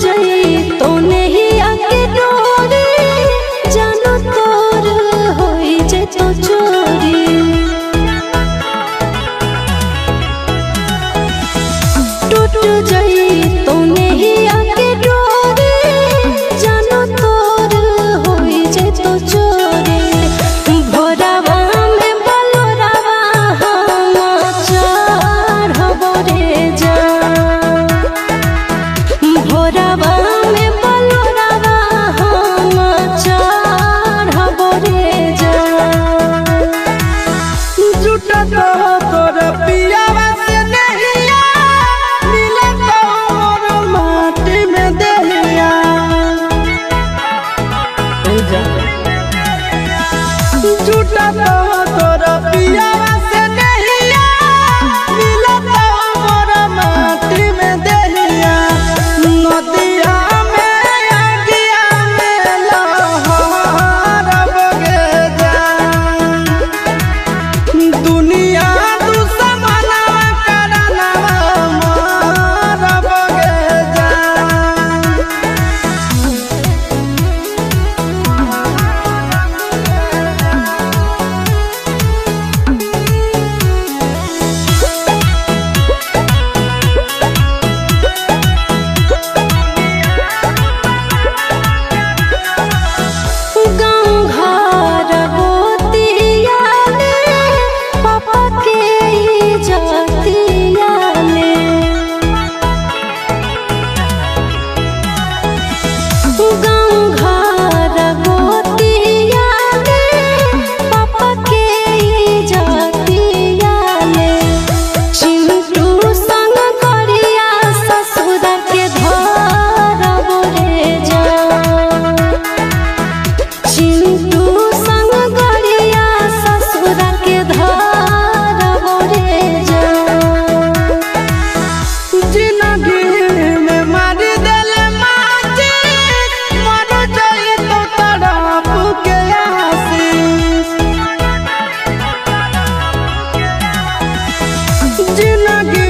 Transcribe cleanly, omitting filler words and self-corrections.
जाई तो नहीं आके डोरी जानो तोर होई जे तो चोरी टूट जाई तो नहीं आके डोरी जानो तोर होई जे तो चोरी भोरावा में बलोरावा हम चढ़बो रे जा भोरावा में बलोरावा हम चढ़बो रे जा जुटा तो तोर पियावा से नहिया मिला तो मोर माटी में देहिया जुटा तो तोर पियावा से नहिया मिला तो मोर माटी में देहिया नदिया में आगिया में लहर बगे जा दुनिया दुश्मना करना मार बगे जा गाँव घर गोतिया में पापा के जातिया में गाँव घर गोतिया में पापा के जातिया में चिंटू संग करिया ससुर के धरबो रे जा चिंटू संग गरिया ससुर के धरबो रे जा जिंदगी में मारी देले माची मर जाई तो तड़प के आशीष जिंदगी